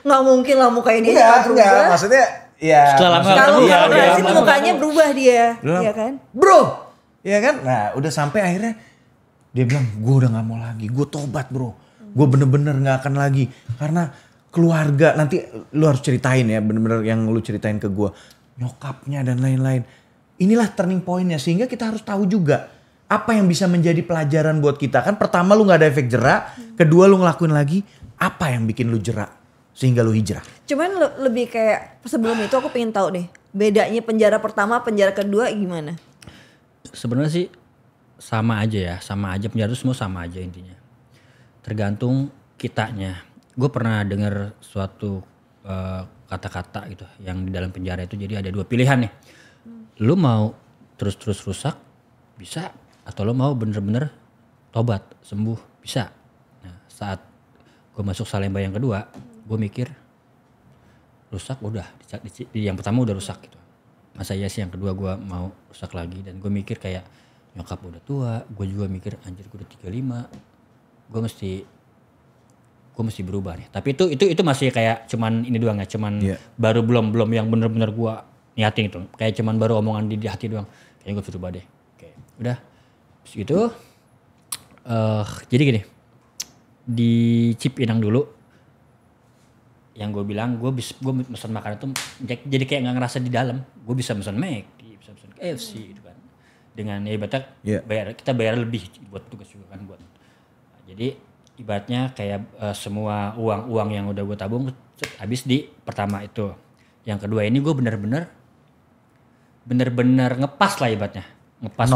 S2: nggak mungkin lah mukanya dia enggak, maksudnya ya kalau berarti mukanya berubah dia ya kan bro ya kan. Nah udah sampai akhirnya dia bilang gue udah nggak mau lagi, gue tobat bro, gue bener-bener nggak akan lagi karena keluarga. Nanti lu harus ceritain ya bener-bener yang lu ceritain ke gue, nyokapnya dan lain-lain. Inilah turning pointnya sehingga kita harus tahu juga apa yang bisa menjadi pelajaran buat kita. Kan pertama lu gak ada efek jerak, kedua lu ngelakuin lagi. Apa yang bikin lu jerak sehingga lu hijrah? Cuman lebih kayak sebelum itu aku pengen tahu deh, bedanya penjara pertama, penjara kedua gimana? Sebenarnya sih sama aja ya, sama aja, penjara itu semua sama aja intinya. Tergantung kitanya. Gue pernah dengar suatu kata-kata gitu yang di dalam penjara itu. Jadi ada 2 pilihan nih. Lu mau terus-terus rusak bisa, atau lu mau bener-bener tobat sembuh bisa. Nah saat gue masuk Salemba yang kedua, gue mikir rusak udah di yang pertama udah rusak gitu. Masa iya sih yang kedua gue mau rusak lagi. Dan gue mikir kayak nyokap udah tua, gue juga mikir anjir gue udah 35, gue mesti berubah nih. Tapi itu masih kayak cuman ini doang ya, cuman baru belum yang bener-bener gue niatin itu. Kayak cuman baru omongan di hati doang. Kayaknya gue berubah deh. Oke, udah. Terus gitu. Jadi gini, di Cip Inang dulu, yang gue bilang gue pesan makanan tuh jadi kayak nggak ngerasa di dalam. Gue bisa pesan McD, bisa pesan KFC gitu kan. Dengan ya ibaratnya kita bayar lebih buat tugas juga kan buat. Nah, jadi ibaratnya kayak semua uang yang udah gue tabung habis di pertama itu. Yang kedua ini gue bener-bener ngepas lah ibaratnya. Ngepas.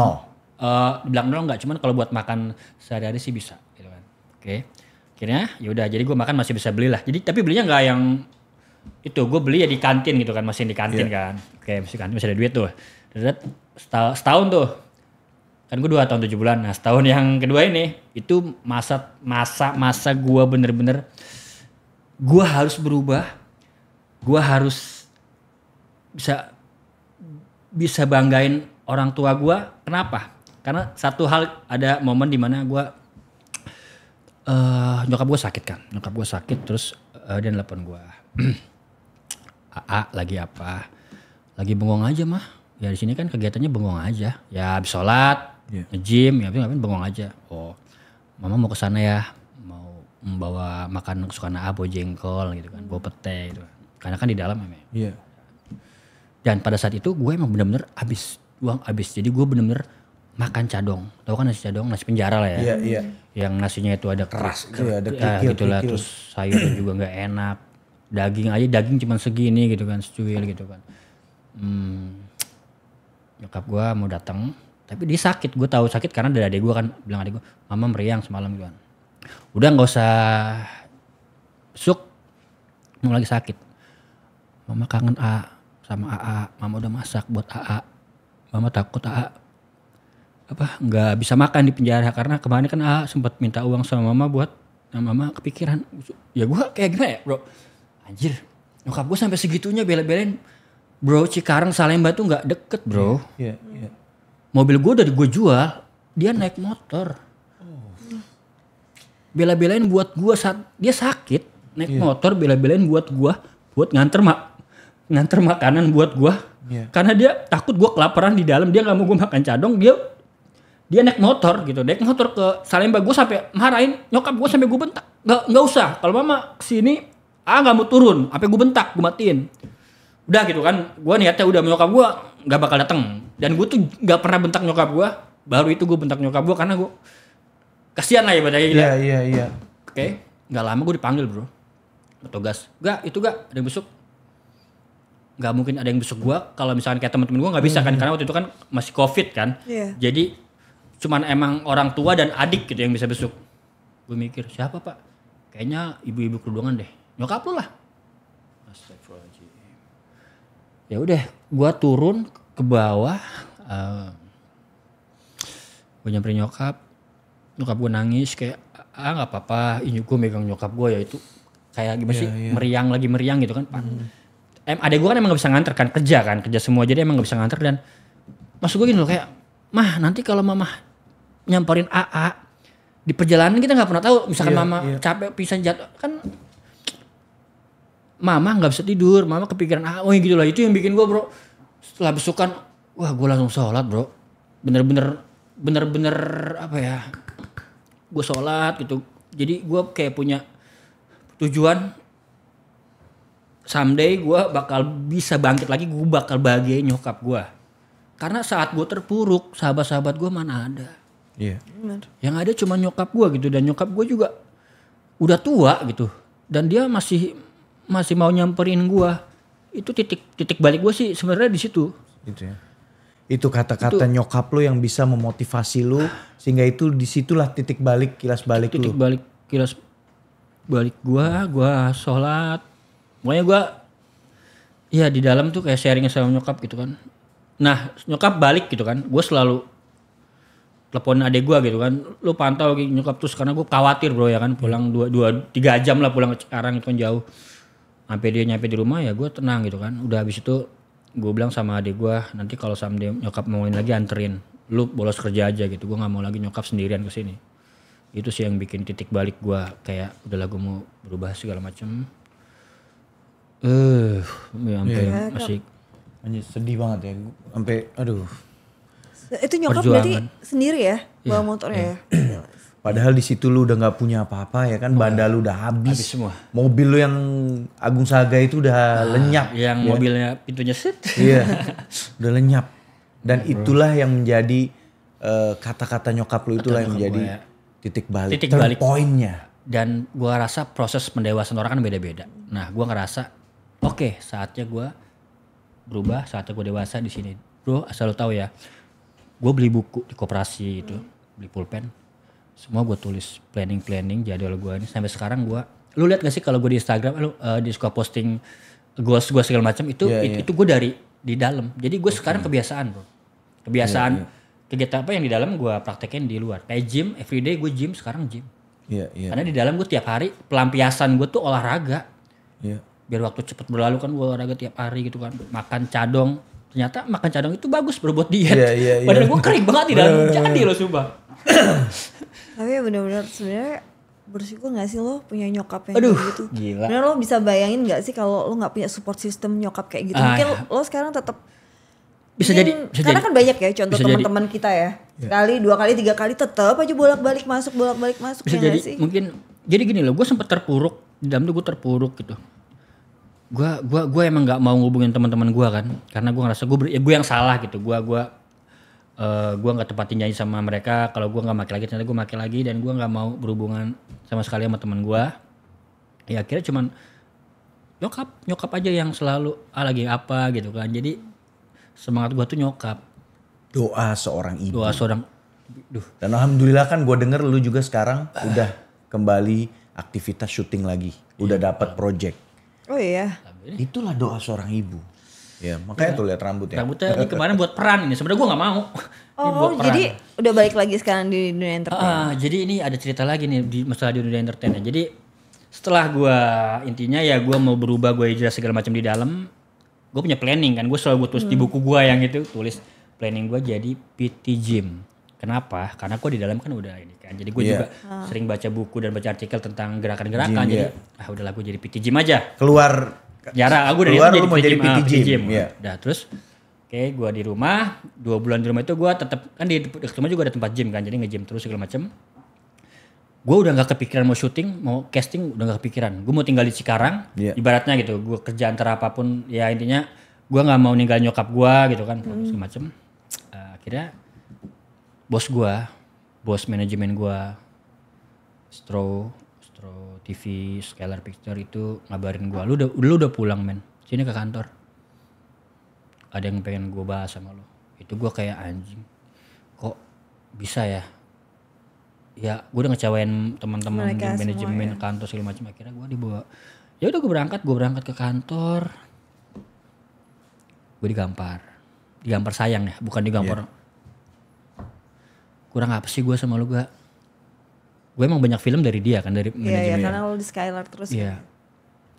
S2: Bilang nol nggak, cuman kalau buat makan sehari-hari sih bisa gitu kan. Oke. Akhirnya yaudah, jadi gue makan masih bisa beli lah. Jadi tapi belinya nggak yang itu, gue beli ya di kantin gitu kan, masih di kantin kan. Oke, masih ada duit tuh. Setahun tuh. Kan gue 2 tahun 7 bulan. Nah setahun yang kedua ini itu masa gue bener-bener gue harus berubah. Gue harus bisa banggain orang tua gue. Kenapa? Karena satu hal, ada momen dimana gue nyokap gue sakit terus dia nelfon gue. AA lagi apa? Lagi bengong aja mah. Ya di sini kan kegiatannya bengong aja. Ya habis sholat, nge-gym, ya ngapain bengong aja. Oh, mama mau ke sana ya. Mau membawa makan kesukaan AA, bawa jengkol gitu kan, bawa pete gitu. Karena kan di dalam emang. Iya. Dan pada saat itu gue emang bener-bener uang habis. Jadi gue bener-bener makan cadong. Tahu kan nasi cadong, nasi penjara lah ya. Iya. Yang nasinya itu ada keras, ada kikil, gitulah. Terus sayurnya juga nggak enak. Daging cuma segini gitu kan, secuil gitu kan. Nyokap gue mau datang, tapi dia sakit. Gue tahu sakit karena dari adik gue kan, bilang adik gue, mama meriang semalam gitu kan. Udah nggak usah besuk, mau lagi sakit. Mama kangen sama AA, mama udah masak buat AA. Mama takut AA nggak bisa makan di penjara karena kemarin kan AA sempat minta uang sama mama buat, mama kepikiran. Ya gue kayak gimana ya bro, anjir nyokap gue sampai segitunya bela-belain. Bro, Cikarang Salemba tuh nggak deket bro. Iya. Mobil gue udah gue jual, dia naik motor. Bela-belain buat gue saat dia sakit, naik motor bela-belain buat gue, buat nganter makanan buat gue. Karena dia takut gue kelaparan di dalam, dia nggak mau gue makan cadong, dia naik motor gitu, naik motor ke Salemba. Gue sampai marahin nyokap gue, sampai gue bentak, nggak usah, kalau mama kesini nggak mau turun, sampai gue bentak, gue matiin. Udah gitu kan, gue niatnya udah nyokap gue nggak bakal datang. Dan gue tuh nggak pernah bentak nyokap gue, baru itu gue bentak nyokap gue karena gue kasihan lah ya badanya. Iya. Oke, nggak lama gue dipanggil bro, petugas. Ada yang besuk. Nggak mungkin ada yang besuk gue kalau misalkan kayak teman-teman gue nggak bisa kan, karena waktu itu kan masih COVID kan. Jadi cuman emang orang tua dan adik gitu yang bisa besuk. Gue mikir siapa pak? Kayaknya ibu-ibu kerudungan deh. Nyokap lu lah. Astagfirullahaladzim. Ya udah, gue turun ke bawah. Gue nyamperin nyokap gue nangis kayak nggak apa-apa. Ini gue megang nyokap gue, ya itu kayak gimana sih, meriang gitu kan. Adek gue kan emang gak bisa nganter kan, kerja semua, jadi emang gak bisa nganter. Dan maksud gue gini loh, kayak mah nanti kalau mama nyamperin AA di perjalanan kita nggak pernah tahu, misalkan mama capek pisah jatuh kan, mama nggak bisa tidur, mama kepikiran AA, gitu lah. Itu yang bikin gue bro, setelah besukan, wah gue langsung sholat bro, bener-bener apa ya, gue sholat gitu. Jadi gue kayak punya tujuan, someday gue bakal bisa bangkit lagi, gue bakal bahagiain nyokap gue. Karena saat gue terpuruk, sahabat-sahabat gue mana ada. Iya. Yang ada cuma nyokap gue gitu, dan nyokap gue juga udah tua gitu. Dan dia masih mau nyamperin gue. Itu titik balik gue sih sebenarnya di situ. Gitu ya.
S3: Itu kata-kata nyokap lu yang bisa memotivasi lu, sehingga itu disitulah titik balik, kilas balik lu.
S2: Titik balik, kilas balik gue sholat. Pokoknya gue Iya di dalam tuh kayak sharing sama nyokap gitu kan. Nah nyokap balik gitu kan, gue selalu teleponin adek gue gitu kan, lu pantau nyokap terus karena gue khawatir bro ya kan, pulang 2-3 jam lah pulang ke Cikarang itu kan jauh. Sampai dia nyampe di rumah ya gue tenang gitu kan. Udah habis itu gue bilang sama adek gue, nanti kalau someday nyokap mauin lagi anterin, lu bolos kerja aja gitu, gue nggak mau lagi nyokap sendirian kesini. Itu sih yang bikin titik balik gue kayak udahlah gue mau berubah segala macam. Sampai masih
S3: Anjir, sedih banget ya. Sampai aduh.
S1: Itu nyokap
S2: Perjuangan.
S1: berarti sendiri ya bawa motornya ya?
S3: Padahal di situ lu udah nggak punya apa-apa ya kan, bandal lu udah habis.
S2: Habis semua.
S3: Mobil lu yang Agung Saga itu udah lenyap.
S2: yang
S3: ya.
S2: mobilnya pintunya set.
S3: Iya, udah lenyap. Dan itulah yang menjadi kata-kata nyokap lu itulah yang
S2: nyokap
S3: menjadi
S2: gua ya.
S3: titik balik.
S2: Titik
S3: Turn
S2: balik.
S3: point-nya.
S2: Dan gua rasa proses pendewasaan orang kan beda-beda. Nah, gua ngerasa oke, saatnya gua berubah, saatnya gua dewasa di sini. Bro, asal lu tahu ya. Gua beli buku di koperasi itu, beli pulpen. Semua gua tulis planning jadwal gua ini sampai sekarang gua. Lu lihat gak sih kalau gua di Instagram lu di suka posting gua segala macam itu itu gua dari di dalam. Jadi gua sekarang kebiasaan, Bro. Kebiasaan kegiatan apa yang di dalam gua praktekin di luar. Kayak gym, everyday gua gym, sekarang gym.
S3: Iya, iya.
S2: Karena di dalam gue tiap hari pelampiasan gue tuh olahraga.
S3: Iya.
S2: Biar waktu cepet berlalu kan gue olahraga tiap hari gitu kan. Makan cadong. Ternyata makan cadong itu bagus bro buat diet.
S3: Iya.
S2: Padahal gue kering banget di dalam. Jadi loh sumpah.
S1: Tapi ya benar-benar sebenarnya bersyukur gak sih lo punya nyokap yang
S2: Aduh,
S1: kayak gitu?
S2: gila.
S1: Bener lo bisa bayangin gak sih kalau lo gak punya support system nyokap kayak gitu? Mungkin lo sekarang tetap
S2: Bisa
S1: mungkin-
S2: jadi.
S1: karena kan banyak ya contoh
S2: Bisa jadi.
S1: teman-teman kita ya. Sekali, 2 kali, 3 kali tetap aja bolak-balik masuk
S2: Bisa
S1: ya
S2: jadi
S1: gak sih?
S2: mungkin. Jadi gini loh, gue sempet terpuruk. Di dalam tuh gue terpuruk gitu. Gue emang nggak mau ngubungin teman-teman gue kan. Karena gue ngerasa gue yang salah gitu. Gue nggak tepatin janji sama mereka. Kalau gue nggak make lagi, ternyata gue make lagi. Dan gue nggak mau berhubungan sama sekali sama teman gue. Ya akhirnya cuman nyokap aja yang selalu lagi apa gitu kan. Jadi semangat gue tuh nyokap.
S3: Doa seorang ibu.
S2: Doa seorang,
S3: Dan alhamdulillah kan gue denger lu juga sekarang udah kembali aktivitas syuting lagi. Udah dapat project.
S1: Oh iya.
S3: Itulah doa seorang ibu. Ya, makanya tuh lihat rambutnya.
S2: rambutnya ini kemarin buat peran ini. Sebenarnya gue nggak mau. Ini buat
S1: Oh
S2: peran.
S1: jadi udah balik lagi sekarang di dunia entertain.
S2: Jadi ini ada cerita lagi nih di masalah di dunia entertain. Jadi setelah gue intinya ya gue mau berubah, gue hijrah segala macam di dalam. Gue punya planning kan, gue selalu tulis di buku gue yang itu tulis planning gue jadi PT Gym. Kenapa? Karena gue di dalam kan udah ini kan. Jadi gue juga sering baca buku dan baca artikel tentang gerakan-gerakan.
S3: Gym,
S2: Jadi udahlah gue jadi PT Gym aja.
S3: Keluar
S2: Jarak aku dari
S3: Keluar
S2: itu
S3: lu mau jadi PT Gym, iya.
S2: Udah terus gue di rumah 2 bulan di rumah itu gue tetap kan di dekat rumah juga ada tempat gym kan, jadi nge-gym terus segala macem. Gue udah nggak kepikiran mau syuting, mau casting udah nggak kepikiran. Gue mau tinggal di Cikarang, ibaratnya gitu. Gue kerja antara apapun, ya intinya gue nggak mau ninggal nyokap gue gitu kan, segala macem. Akhirnya bos manajemen gue, Stro TV, Skylar Picture itu ngabarin gue, lu udah pulang men, sini ke kantor. Ada yang pengen gue bahas sama lo. Itu gue kayak anjing, kok bisa ya? Ya gue udah ngecewain teman-teman di
S1: Mereka
S2: manajemen kantor segala macam. Akhirnya gue dibawa. Ya udah gue berangkat ke kantor. Gue digampar sayang ya, bukan digampar. Kurang apa sih gue sama lu gak? Gue emang banyak film dari dia kan, dari
S1: Iya
S2: manajemen.
S1: karena lo di Skylar terus.
S2: Iya.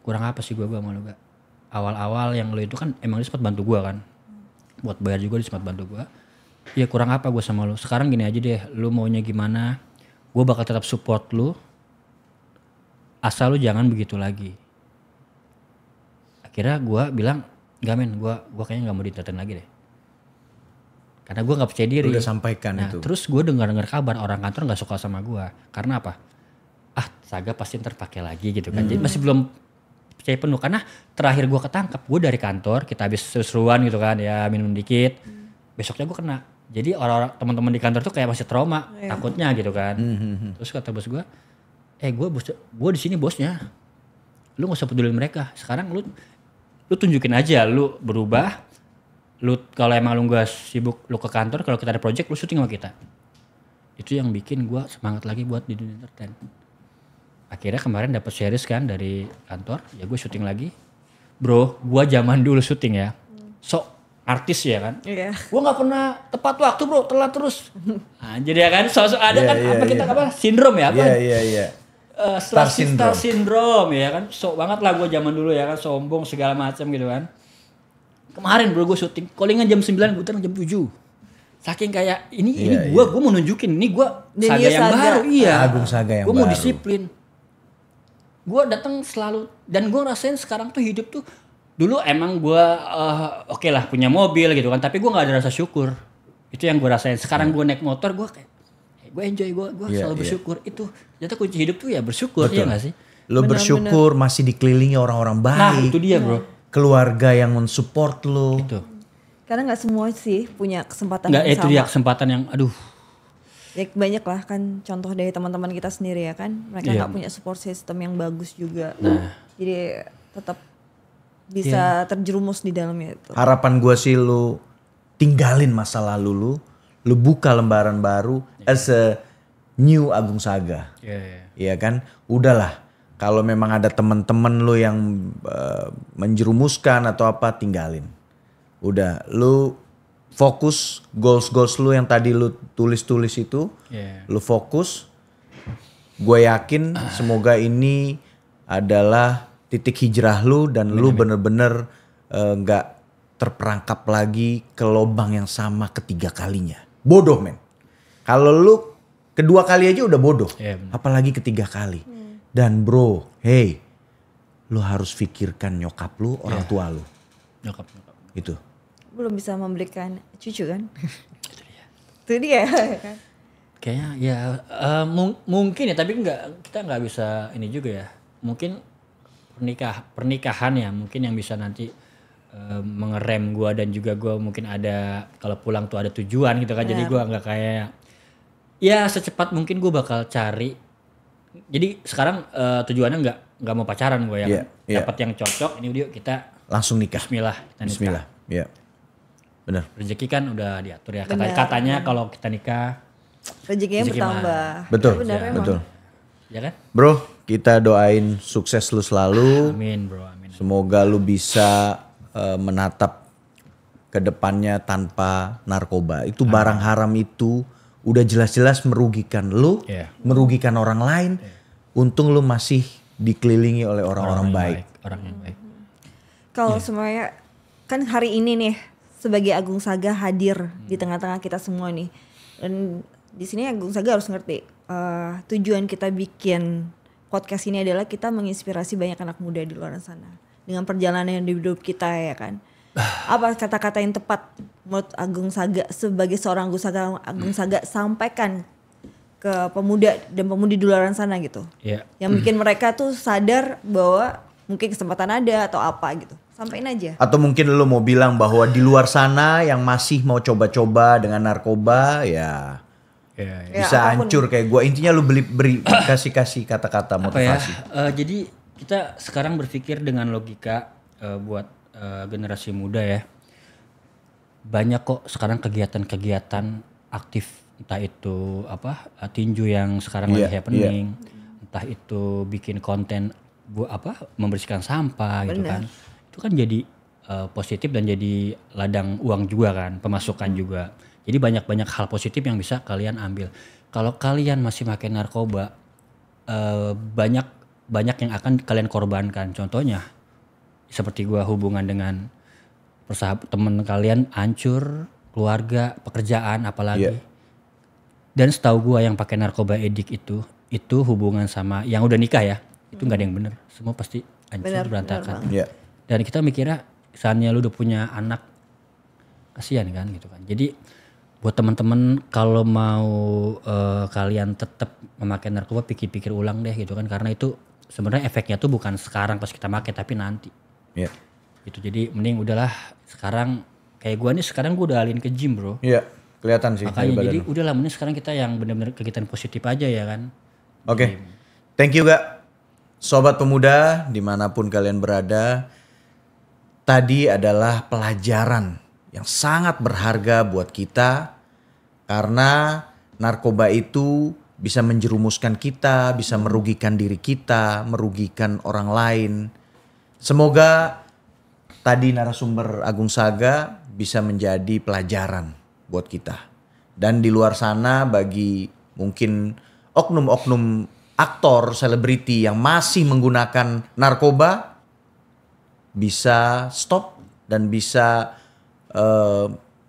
S2: Kurang apa sih gue sama lu gak? Awal-awal yang lu itu kan emang dia sempat bantu gue kan. Buat bayar juga dia sempat bantu gue. Ya kurang apa gue sama lu. Sekarang gini aja deh, lu maunya gimana? Gue bakal tetap support lu. Asal lu jangan begitu lagi. Akhirnya gue bilang, enggak men, gue kayaknya gak mau di-entertain lagi deh. Karena gue gak percaya diri.
S3: udah sampaikan
S2: Nah,
S3: itu.
S2: terus gue dengar kabar orang kantor gak suka sama gue. Karena apa? Saga pasti ntar pakai lagi gitu kan. Jadi masih belum percaya penuh. Karena terakhir gue ketangkap, gue dari kantor, kita habis seru-seruan gitu kan, ya minum dikit. Besoknya gue kena. Jadi orang-orang teman-teman di kantor tuh kayak masih trauma, takutnya gitu kan. Terus kata bos gue, gue di sini bosnya. Lu gak usah pedulin mereka. Sekarang lu tunjukin aja, lu berubah. Lu kalau emang lu gak sibuk lu ke kantor, kalau kita ada project lu syuting sama kita. Itu yang bikin gue semangat lagi buat di dunia entertain. Akhirnya kemarin dapat series kan dari kantor, ya gue syuting lagi. Bro, gua zaman dulu syuting ya. Sok artis ya kan.
S1: Iya.
S2: Gua nggak pernah tepat waktu bro, telat terus. Anjir ya kan, sok ada kan apa kita apa sindrom ya apa?
S3: Iya.
S2: Star syndrome ya kan. Sok banget lah gua zaman dulu ya kan, sombong segala macam gitu kan. Kemarin bro gue syuting, callingan jam 9, gue datang jam 7. Saking kayak ini gua mau nunjukin ini gua saga yang baru. Iya.
S3: Agung Saga yang
S2: baru. Gue mau
S3: baru.
S2: disiplin. Gue datang selalu dan gue rasain sekarang tuh hidup tuh dulu emang gue oke lah punya mobil gitu kan, tapi gue nggak ada rasa syukur. Itu yang gue rasain. Sekarang gue naik motor gue kayak gue enjoy, gue selalu bersyukur. Itu ternyata kunci hidup tuh ya bersyukur. Iya nggak sih?
S3: Lo bersyukur masih dikelilingi orang-orang baik.
S2: Nah itu dia bro.
S3: Keluarga yang mensupport lo.
S2: Itu.
S1: Karena nggak semua sih punya kesempatan
S2: Nggak,
S1: yang
S2: itu
S1: sama.
S2: dia kesempatan yang aduh.
S1: Ya banyak lah kan contoh dari teman-teman kita sendiri ya kan. Mereka nggak punya support system yang bagus juga. Jadi tetap bisa terjerumus di dalamnya itu.
S3: Harapan gue sih lu tinggalin masa lalu lu buka lembaran baru as a new Agung Saga. Iya kan? Udahlah. Kalau memang ada teman-teman lu yang menjerumuskan atau apa, tinggalin. Udah, lu fokus goals lu yang tadi lu tulis itu, lu fokus. Gue yakin semoga ini adalah titik hijrah lu dan lu bener-bener gak terperangkap lagi ke lubang yang sama ketiga kalinya. Bodoh men. Kalau lu kedua kali aja udah bodoh, apalagi ketiga kali. Dan bro, hey, lu harus pikirkan nyokap lu, orang tua lu.
S2: Nyokap.
S3: Itu.
S1: Belum bisa memberikan cucu kan? Itu dia kan.
S2: Kayaknya ya mungkin ya, tapi kita nggak bisa ini juga ya. Mungkin pernikahan ya mungkin yang bisa nanti mengerem gue, dan juga gue mungkin ada kalau pulang tuh ada tujuan gitu kan. Jadi gue nggak kayak ya secepat mungkin gue bakal cari. Jadi sekarang tujuannya nggak mau pacaran gue ya. Dapat yang cocok ini yuk kita
S3: langsung nikah.
S2: Bismillah kita nikah.
S3: Bismillah. Iya. Benar.
S2: Rezeki kan udah diatur ya. Katanya kalau kita nikah
S1: rezekinya bertambah.
S3: Betul.
S1: Benar emang.
S3: Betul.
S2: Ya kan?
S3: Bro, kita doain sukses lu selalu.
S2: Amin bro, amin.
S3: Semoga lu bisa menatap ke depannya tanpa narkoba. Itu barang haram itu udah jelas-jelas merugikan lu, merugikan orang lain. Untung lu masih dikelilingi oleh orang-orang baik.
S2: Orang yang baik.
S1: Kalau semuanya kan hari ini nih sebagai Agung Saga hadir di tengah-tengah kita semua nih. Dan di sini Agung Saga harus ngerti tujuan kita bikin podcast ini adalah kita menginspirasi banyak anak muda di luar sana dengan perjalanan di hidup kita ya kan. Apa kata-kata yang tepat menurut Agung Saga sebagai seorang Agung Saga sampaikan ke pemuda dan pemudi di luar sana gitu. Yang bikin mereka tuh sadar bahwa mungkin kesempatan ada atau apa gitu. Sampaikan aja. Atau
S3: mungkin lo mau bilang bahwa di luar sana yang masih mau coba-coba dengan narkoba ya bisa hancur kayak gue. Intinya lo beri kasih kata-kata motivasi.
S2: Jadi kita sekarang berpikir dengan logika buat generasi muda ya. Banyak kok sekarang kegiatan-kegiatan aktif, entah itu tinju yang sekarang lagi happening, entah itu bikin konten membersihkan sampah gitu kan. Itu kan jadi positif dan jadi ladang uang juga kan, pemasukan juga. Jadi banyak hal positif yang bisa kalian ambil. Kalau kalian masih pakai narkoba, banyak yang akan kalian korbankan. Contohnya seperti gua hubungan dengan teman kalian hancur, keluarga, pekerjaan apalagi. Dan setahu gua yang pakai narkoba edik itu hubungan sama yang udah nikah ya, itu nggak ada yang bener. Semua pasti hancur, berantakan. Dan kita mikirnya misalnya lu udah punya anak, kasihan kan gitu kan. Jadi buat teman-teman kalau mau kalian tetap memakai narkoba, pikir-pikir ulang deh gitu kan, karena itu sebenarnya efeknya tuh bukan sekarang pas kita pakai tapi nanti. Itu jadi mending udahlah sekarang kayak gua nih, sekarang gua udah alihin ke gym bro.
S3: Kelihatan sih.
S2: Makanya jadi udahlah mending sekarang kita yang benar-benar kegiatan positif aja ya kan.
S3: Oke. Thank you Gak. Sobat pemuda dimanapun kalian berada. Tadi adalah pelajaran yang sangat berharga buat kita. Karena narkoba itu bisa menjerumuskan kita, bisa merugikan diri kita, merugikan orang lain. Semoga tadi narasumber Agung Saga bisa menjadi pelajaran buat kita. Dan di luar sana bagi mungkin oknum-oknum aktor, selebriti yang masih menggunakan narkoba bisa stop dan bisa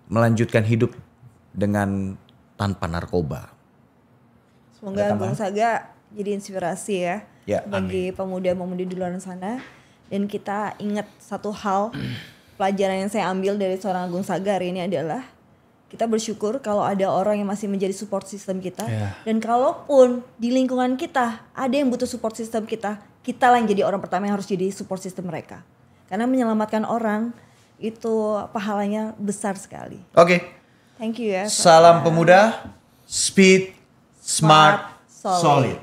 S3: melanjutkan hidup dengan tanpa narkoba.
S1: Semoga Agung Saga jadi inspirasi ya, bagi pemuda-pemudi di luar sana. Dan kita ingat satu hal, pelajaran yang saya ambil dari seorang Agung Saga hari ini adalah kita bersyukur kalau ada orang yang masih menjadi support system kita. Dan kalaupun di lingkungan kita ada yang butuh support system kita lah yang jadi orang pertama yang harus jadi support system mereka. Karena menyelamatkan orang itu pahalanya besar sekali.
S3: Oke.
S1: Thank you ya.
S3: Salam pemuda, speed, smart, solid.